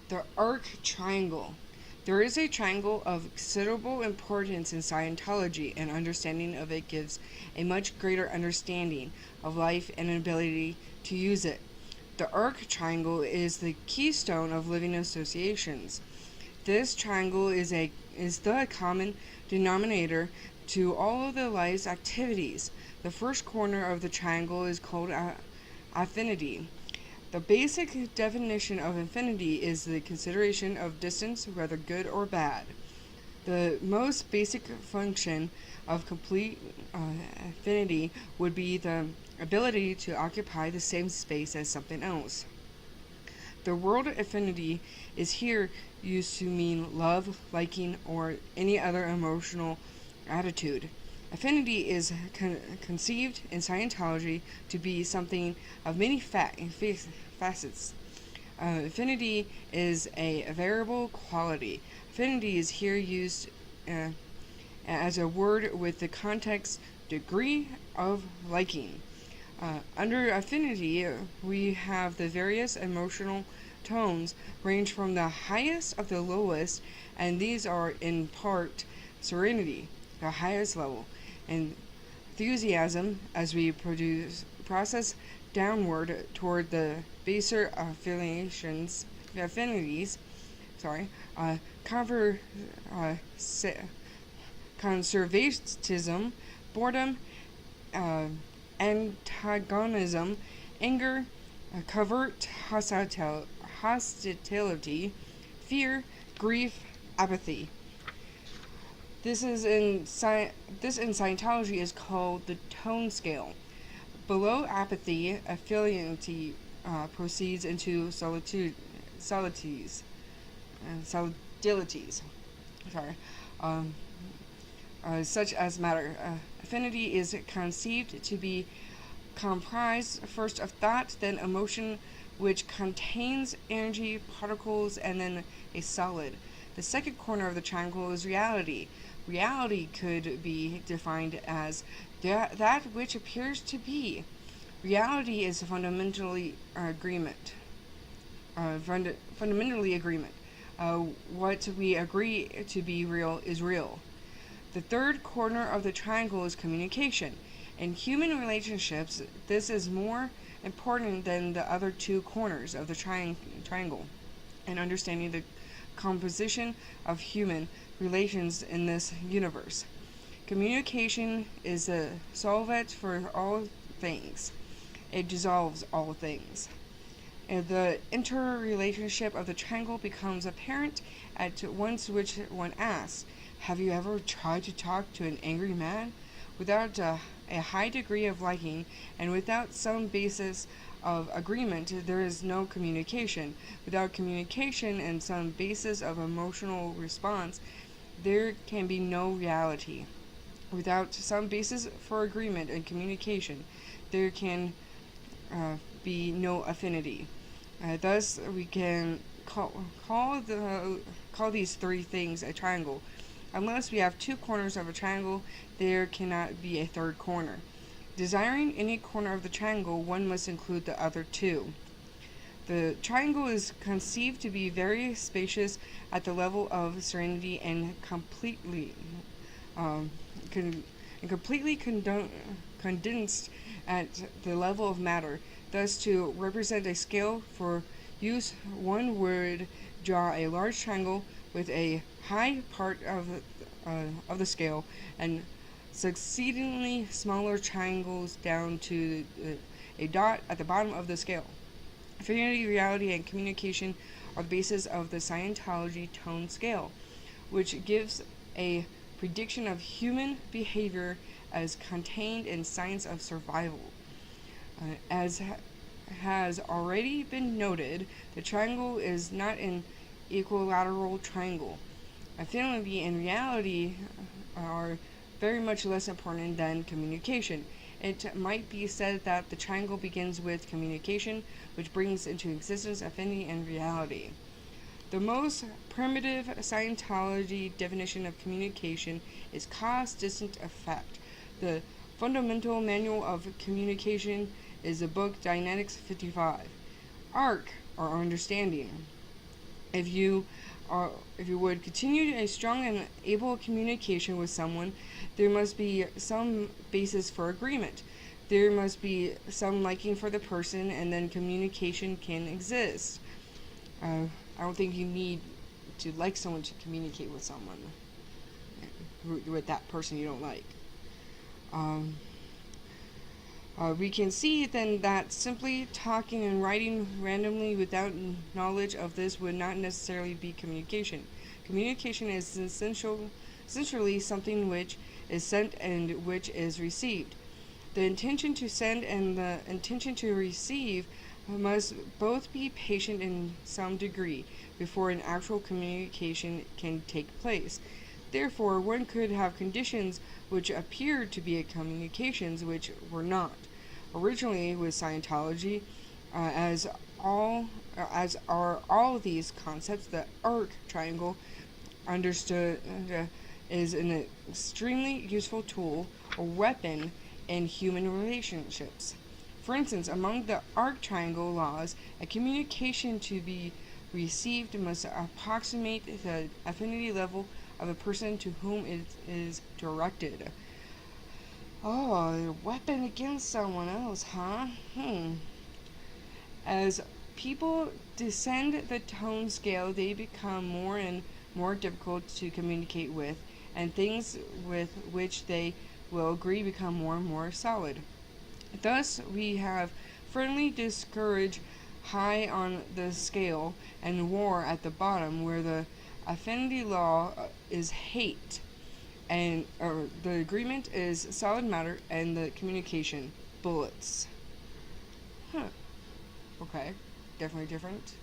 The arc triangle. There is a triangle of considerable importance in Scientology, and understanding of it gives a much greater understanding of life and an ability to use it. The arc triangle is the keystone of living associations. This triangle is the common denominator to all of the life's activities. The first corner of the triangle is called affinity. The basic definition of affinity is the consideration of distance, whether good or bad. The most basic function of complete affinity would be the ability to occupy the same space as something else. The word affinity is here used to mean love, liking, or any other emotional attitude. Affinity is conceived in Scientology to be something of many facets. Affinity is a variable quality. Affinity is here used as a word with the context degree of liking. Under affinity, we have the various emotional tones range from the highest of the lowest, and these are in part serenity, the highest level, and enthusiasm as we process downward toward the baser affinities. Conservatism, boredom, antagonism, anger, covert hostility, fear, grief, apathy. This in Scientology is called the tone scale. Below apathy, affiliity proceeds into solidilities. Such as matter. Affinity is conceived to be comprised first of thought, then emotion, which contains energy, particles, and then a solid. The second corner of the triangle is reality. Reality could be defined as that which appears to be. Reality is fundamentally agreement. What we agree to be real is real. The third corner of the triangle is communication. In human relationships, this is more important than the other two corners of the triangle, and understanding the composition of human relations in this universe. Communication is a solvent for all things. It dissolves all things. And the interrelationship of the triangle becomes apparent at once which one asks, have you ever tried to talk to an angry man? Without a high degree of liking and without some basis of agreement, there is no communication. Without communication and some basis of emotional response, there can be no reality. Without some basis for agreement and communication, there can be no affinity. Thus, we can call these three things a triangle. Unless we have two corners of a triangle, there cannot be a third corner. Desiring any corner of the triangle, one must include the other two. The triangle is conceived to be very spacious at the level of serenity and completely condensed at the level of matter. Thus, to represent a scale for use, one would draw a large triangle with a high part of the scale and succeedingly smaller triangles down to a dot at the bottom of the scale. Affinity, reality, and communication are the basis of the Scientology tone scale, which gives a prediction of human behavior as contained in Science of Survival. As has already been noted, the triangle is not an equilateral triangle. Affinity and reality are very much less important than communication. It might be said that the triangle begins with communication, which brings into existence affinity and reality. The most primitive Scientology definition of communication is cause-distance effect. The fundamental manual of communication is the book Dynetics 55. Arc, or understanding. If you if you would continue a strong and able communication with someone, there must be some basis for agreement. There must be some liking for the person, and then communication can exist. Uh, I don't think you need to like someone to communicate with someone, with that person you don't like. Um, we can see then that simply talking and writing randomly without knowledge of this would not necessarily be communication. Communication is essentially something which is sent and which is received. The intention to send and the intention to receive must both be patient in some degree before an actual communication can take place. Therefore, one could have conditions which appeared to be communications which were not. Originally, with Scientology, as as are all of these concepts, the arc triangle understood is an extremely useful tool or weapon in human relationships. For instance, among the arc triangle laws, a communication to be received must approximate the affinity level of a person to whom it is directed. Oh, a weapon against someone else, huh? As people descend the tone scale, they become more and more difficult to communicate with, and things with which they will agree become more and more solid. Thus, we have firmly discouraged high on the scale and war at the bottom, where the affinity law is hate, and the agreement is solid matter, and the communication bullets. Huh. Okay. Definitely different.